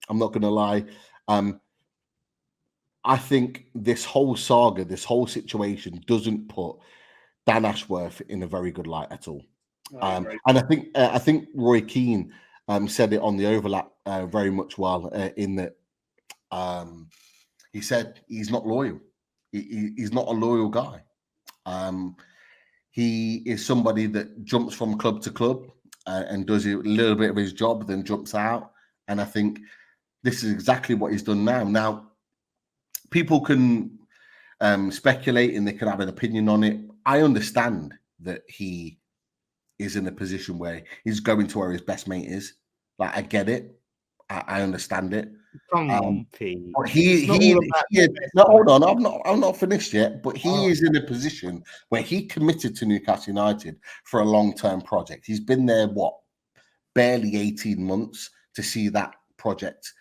I'm not going to lie. I think this whole saga, this whole situation doesn't put Dan Ashworth in a very good light at all. And I think Roy Keane said it on the overlap very much well in that he said he's not loyal. He's not a loyal guy. He is somebody that jumps from club to club and does a little bit of his job, then jumps out. And I think this is exactly what he's done now. Now, people can speculate and they can have an opinion on it. I understand that he is in a position where he's going to where his best mate is. Like, I get it. I understand it. Come on, Pete. But no, hold on. I'm not finished yet. But he is in a position where he committed to Newcastle United for a long-term project. He's been there barely 18 months to see that project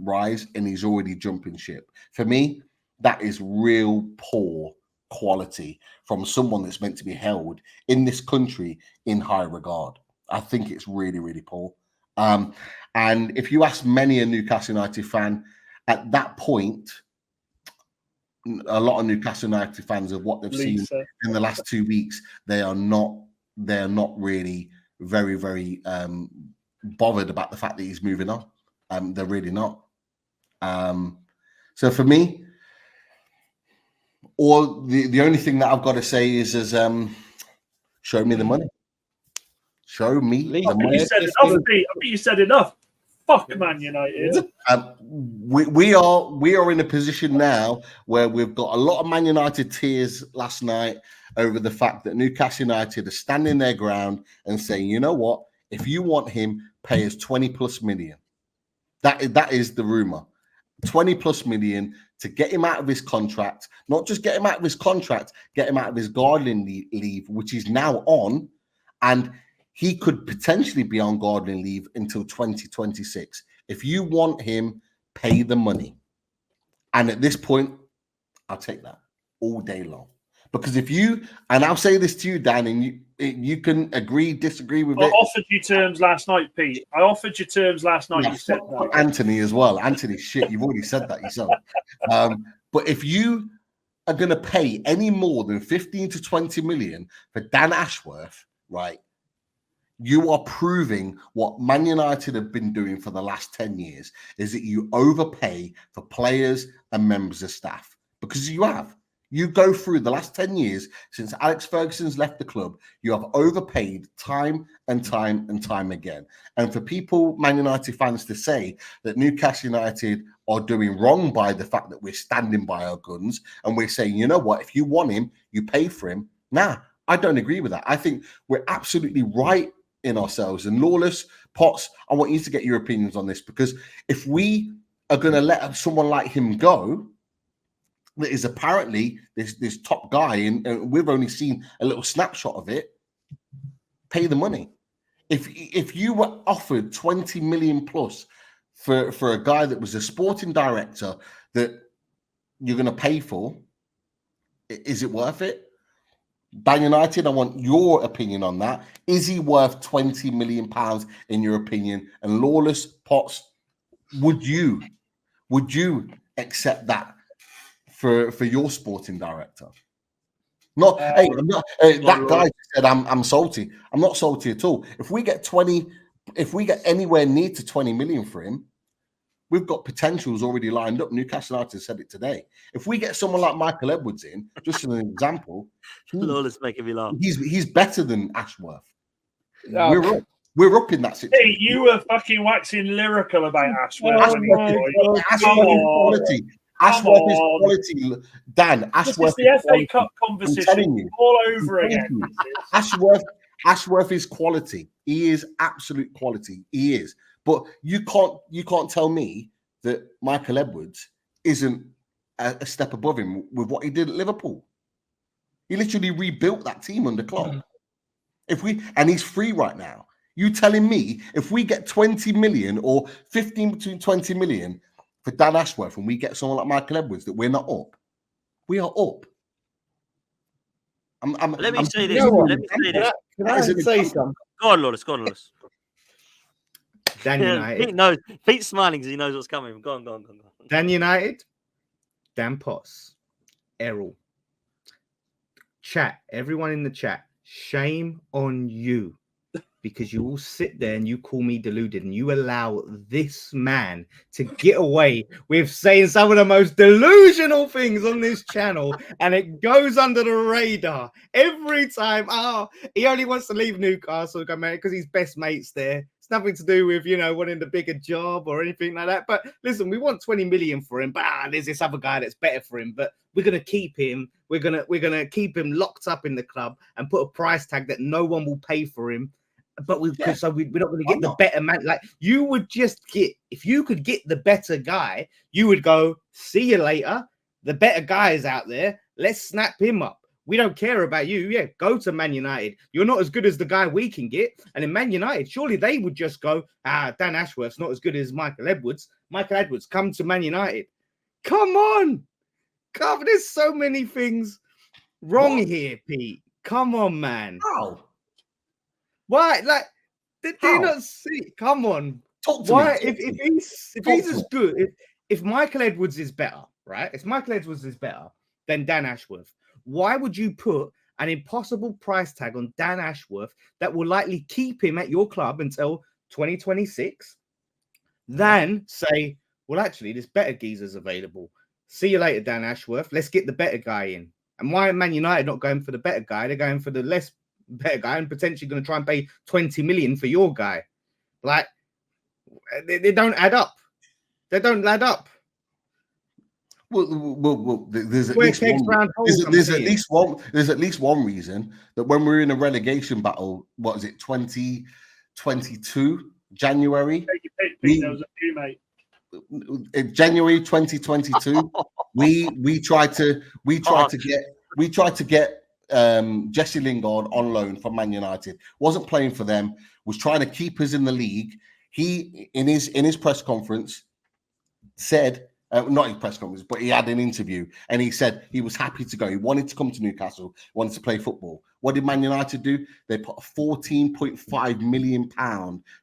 rise, and he's already jumping ship. For me, that is real poor quality from someone that's meant to be held in this country in high regard. I think it's really, really poor. And if you ask many a Newcastle United fan, at that point, a lot of Newcastle United fans of what they've seen in the last 2 weeks, they're not really very, very bothered about the fact that he's moving on. They're really not. So for me, or the only thing that I've got to say is show me the money. Show me the money. You said enough, Pete. I think you said enough. Fuck Man United. We are in a position now where we've got a lot of Man United tears last night over the fact that Newcastle United are standing their ground and saying, you know what, if you want him, pay us 20+ million. That is the rumor. 20+ million to get him out of his contract. Not just get him out of his contract, get him out of his gardening leave, which is now on, and he could potentially be on gardening leave until 2026. If you want him, pay the money. And at this point, I'll take that all day long. Because if you, and I'll say this to you, Dan, and you can agree, disagree with it. I offered you terms last night, Pete. I offered you terms last night. You said no. Anthony as well. Anthony, shit, you've already said that yourself. But if you are going to pay any more than 15 to 20 million for Dan Ashworth, right, you are proving what Man United have been doing for the last 10 years, is that you overpay for players and members of staff. Because you have. You go through the last 10 years since Alex Ferguson's left the club, you have overpaid time and time and time again. And for people, Man United fans, to say that Newcastle United are doing wrong by the fact that we're standing by our guns and we're saying, you know what, if you want him, you pay for him. Nah, I don't agree with that. I think we're absolutely right in ourselves. And Lawless, Potts, I want you to get your opinions on this, because if we are going to let someone like him go, that is apparently this top guy, and we've only seen a little snapshot of it, pay the money. If you were offered 20 million plus for a guy that was a sporting director that you're going to pay for, is it worth it? Man United, I want your opinion on that. Is he worth 20 million pounds in your opinion? And Lawless, Potts, would you accept that for your sporting director? Not hey, I'm not, that guy said I'm salty. I'm not salty at all. If we get anywhere near to 20 million for him, we've got potentials already lined up. Newcastle United said it today. If we get someone like Michael Edwards in, just as an example, Lawless making me laugh. He's better than Ashworth. We're up in that situation. Hey, you were fucking waxing lyrical about Ashworth. Ashworth is quality. Ashworth is quality. Dan, Ashworth is the FA Cup conversation all over again. Ashworth is quality. He is absolute quality. He is. But you can't tell me that Michael Edwards isn't a step above him with what he did at Liverpool. He literally rebuilt that team under Klopp. And he's free right now. You telling me if we get 20 million or 15 between 20 million for Dan Ashworth and we get someone like Michael Edwards, that we're not up? We are up. Let me say this. Can I say something? Go on, Lawless. Dan United. Pete knows. Pete's smiling because he knows what's coming. Go on. Dan United, Dan Potts, Errol. Chat, everyone in the chat, shame on you. Because you all sit there and you call me deluded and you allow this man to get away with saying some of the most delusional things on this channel, and it goes under the radar every time. Oh, he only wants to leave Newcastle because his best mate's there. It's nothing to do with, wanting the bigger job or anything like that. But listen, we want 20 million for him, but there's this other guy that's better for him. But we're gonna keep him. We're gonna keep him locked up in the club and put a price tag that no one will pay for him. But we're not going to get the better man. Like, you would just get, if you could get the better guy, you would go, see you later. The better guy is out there. Let's snap him up. We don't care about you. Yeah, go to Man United. You're not as good as the guy we can get. And in Man United, surely they would just go, Dan Ashworth's not as good as Michael Edwards. Michael Edwards, come to Man United. Come on. There's so many things wrong here, Pete. Come on, man. How? Why? Like, do you not see? Come on. Talk to Why? me. If he's as good, if Michael Edwards is better, right? If Michael Edwards is better than Dan Ashworth, why would you put an impossible price tag on Dan Ashworth that will likely keep him at your club until 2026? Then say, well, actually, this better geezer's available. See you later, Dan Ashworth. Let's get the better guy in. And why are Man United not going for the better guy? They're going for the less better guy and potentially going to try and pay 20 million for your guy. Like, they don't add up. They don't add up. Well, there's at least one reason that when we're in a relegation battle, what is it, 2022 January? There was a few, mate. In January 2022, we tried to get Jesse Lingard on loan from Man United. Wasn't playing for them. Was trying to keep us in the league. He in his press conference said, not his press conference, but he had an interview and he said he was happy to go. He wanted to come to Newcastle, wanted to play football. What did Man United do? They put a £14.5 million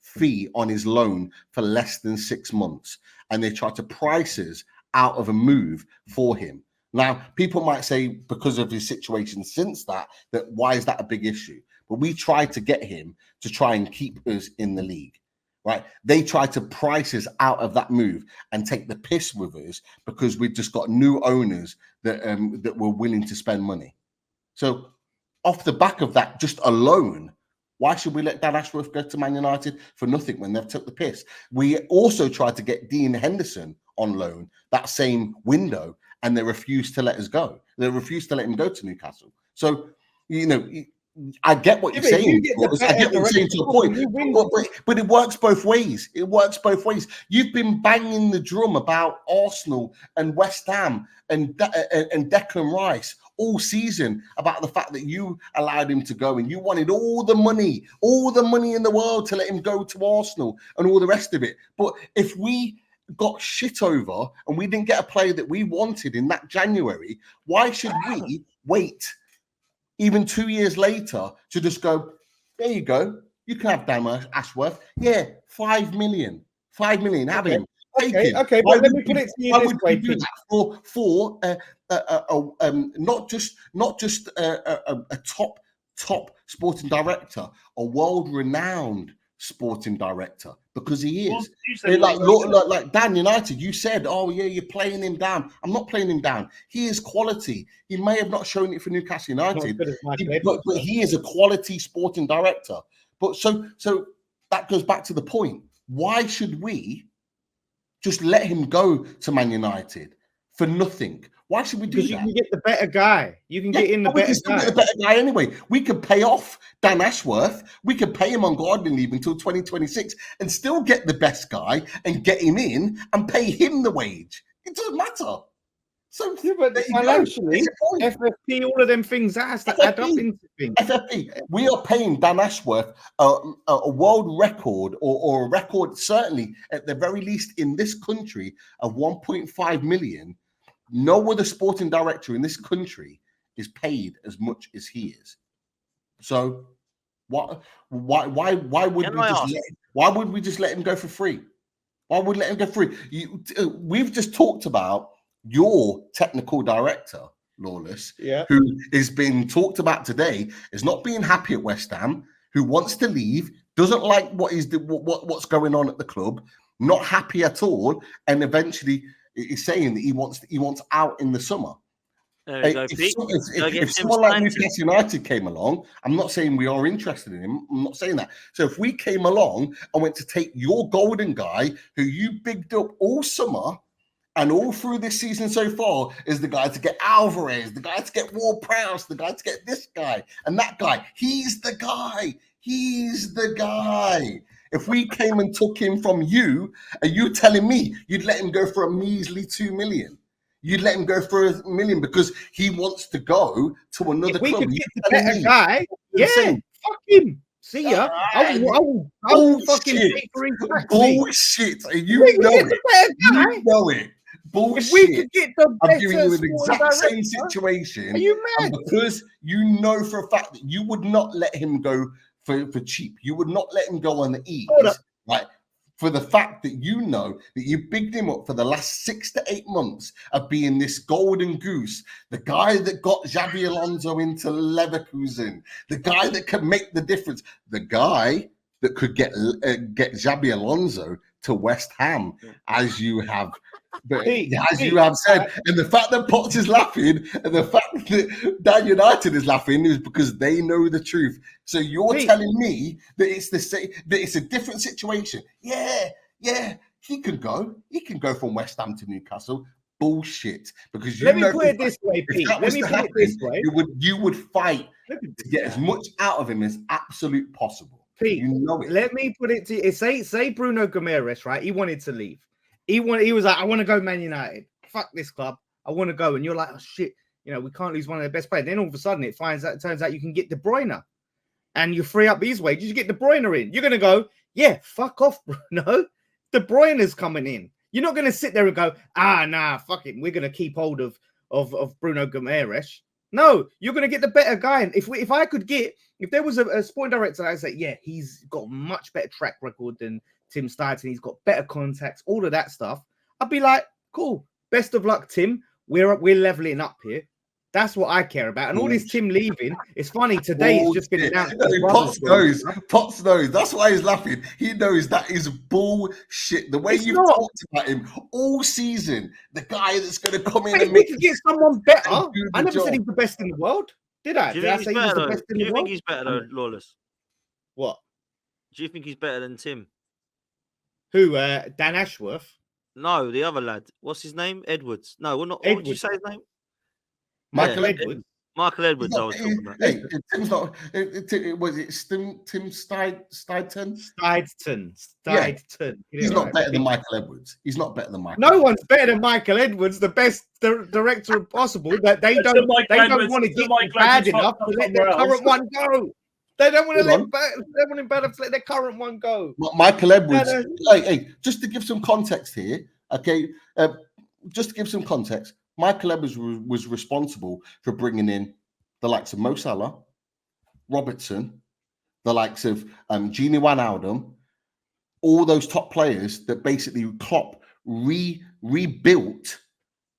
fee on his loan for less than 6 months, and they tried to price us out of a move for him. Now, people might say because of his situation since that why is that a big issue? But we tried to get him to try and keep us in the league, right? They tried to price us out of that move and take the piss with us because we've just got new owners that were willing to spend money. So off the back of that, just alone, why should we let Dan Ashworth go to Man United for nothing when they've took the piss? We also tried to get Dean Henderson on loan that same window, and they refused to let us go. They refused to let him go to Newcastle. So, I get what you're saying. I get what you're saying to a point. But it works both ways. It works both ways. You've been banging the drum about Arsenal and West Ham and Declan Rice all season about the fact that you allowed him to go and you wanted all the money in the world to let him go to Arsenal and all the rest of it. But if we got shit over and we didn't get a player that we wanted in that January, why should we wait even 2 years later to just go, there you go, you can have Dan Ashworth. Yeah, 5 million, have him. Okay, but let me put it to you this way, Pete. For not just a top sporting director, a world-renowned sporting director, because he is. Like Dan United, you said, oh yeah, you're playing him down. I'm not playing him down. He is quality. He may have not shown it for Newcastle United, but he is a quality sporting director. But so that goes back to the point. Why should we just let him go to Man United for nothing? Why should we do that? Because you can get the better guy. You can get in the better guy. Get the better guy anyway. We could pay off Dan Ashworth. We could pay him on gardening leave until 2026 and still get the best guy and get him in and pay him the wage. It doesn't matter. So, yeah, but financially, FFP, all of them things, that has to add up into things. FFP, we are paying Dan Ashworth a world record or a record, certainly at the very least in this country, of 1.5 million. No other sporting director in this country is paid as much as he is. So Why would Can we I just ask? why would we just let him go for free? Why would we let him go free? We've just talked about your technical director, Lawless, who is being talked about today, is not being happy at West Ham, who wants to leave, doesn't like what's going on at the club, not happy at all, and eventually is saying that he wants out in the summer. There we go, Pete. If someone like Newcastle United came along, I'm not saying we are interested in him. I'm not saying that. So if we came along and went to take your golden guy, who you bigged up all summer and all through this season so far, is the guy to get Alvarez, the guy to get Ward-Prowse, the guy to get this guy and that guy. He's the guy. He's the guy. If we came and took him from you, are you telling me you'd let him go for a measly 2 million? You'd let him go for $1 million because he wants to go to another club. If we could get the better guy, fuck him. See ya. I will fucking pay for his taxi. Bullshit. You know it. You know it. Bullshit. If we could get the better, I'm giving you an exact same situation. Are you mad? And because you know for a fact that you would not let him go for cheap. You would not let him go on the ease. Right? For the fact that you know that you bigged him up for the last 6 to 8 months of being this golden goose, the guy that got Xabi Alonso into Leverkusen, the guy that could make the difference, the guy that could get Xabi Alonso to West Ham, as you have said. And the fact that Potts is laughing and the fact that Dan United is laughing is because they know the truth. So you're telling me that it's the same, that it's a different situation. Yeah, he can go. He can go from West Ham to Newcastle. Bullshit. Because let me put it this way, Pete. Let me put it this way. You would fight to get as much out of him as absolute possible. Pete, you know it. Let me put it to you. Say Bruno Gomes, right? He wanted to leave. He was like, I want to go Man United. Fuck this club. I want to go. And you're like, oh shit, we can't lose one of their best players. Then all of a sudden it turns out you can get De Bruyne. And you free up his wages, you get De Bruyne in. You're gonna go, yeah, fuck off, Bruno. De Bruyne's coming in. You're not gonna sit there and go, nah, fuck it. We're gonna keep hold of Bruno Gomes. No, you're gonna get the better guy. And if there was a sporting director, I'd say, yeah, he's got a much better track record than Tim Steidten. He's got better contacts, all of that stuff. I'd be like, cool, best of luck, Tim. We're leveling up here. That's what I care about. And all this Tim leaving, it's funny. Today it's just been announced. Potts knows. That's why he's laughing. He knows that is bullshit. The way you've talked about him all season, the guy that's going to come in and make. We could get someone better. I never said he's the best in the world. Did I? Do you think he's better than Lawless? What? Do you think he's better than Tim? Who? Dan Ashworth? No, the other lad. What's his name? Edwards. No, we're not. What did you say his name? Michael Edwards. Michael Edwards, I was talking about. Hey, Tim's not. Was it Tim Steidten? Steidten. He's not better than Michael Edwards. He's not better than Michael. No one's better than Michael Edwards, the best director possible. That they don't want to get bad enough to let their current one go. They don't want to let their current one go. Michael Edwards. Hey, just to give some context here, okay. Just to give some context. Michael Edwards was responsible for bringing in the likes of Mo Salah, Robertson, the likes of Gini Wijnaldum, all those top players that basically Klopp rebuilt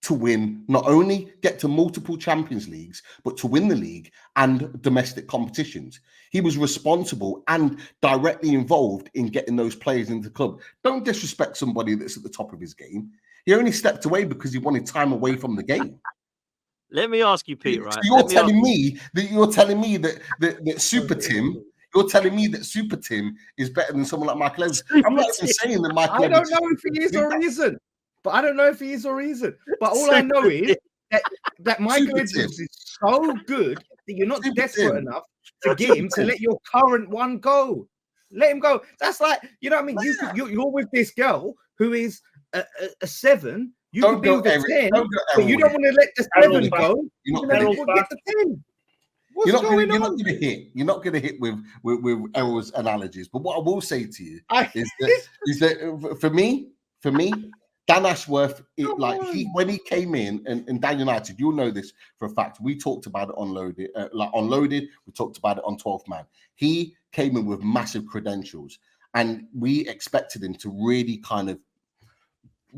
to win, not only get to multiple Champions Leagues, but to win the league and domestic competitions. He was responsible and directly involved in getting those players into the club. Don't disrespect somebody that's at the top of his game. He only stepped away because he wanted time away from the game. Let me ask you, Pete. Right? So you're telling me that Super Tim. You're telling me that Super Tim is better than someone like Michael Edwards. I'm not even saying that Michael. I don't know if he is or isn't. But I don't know if he is or isn't. But all I know is that Michael Edwards is so good that you're not desperate enough to get him to let your current one go. Let him go. That's like, you know what I mean? You're with this girl who is a 7. You could be with a 10, but you don't want to let the 7 go. You're not going to get the 10. What's going on? You're not going to hit with Errol's analogies. But what I will say to you is that for me, Dan Ashworth, when he came in, and Dan United, you'll know this for a fact. We talked about it on Loaded. We talked about it on 12th Man. He came in with massive credentials, and we expected him to really kind of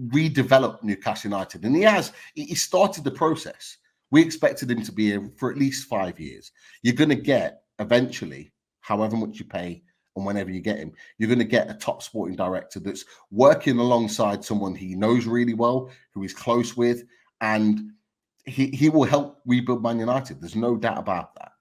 redevelop Newcastle United, and he has. He started the process. We expected him to be here for at least 5 years. You're going to get eventually, however much you pay. And whenever you get him, you're going to get a top sporting director that's working alongside someone he knows really well, who he's close with, and he will help rebuild Man United. There's no doubt about that.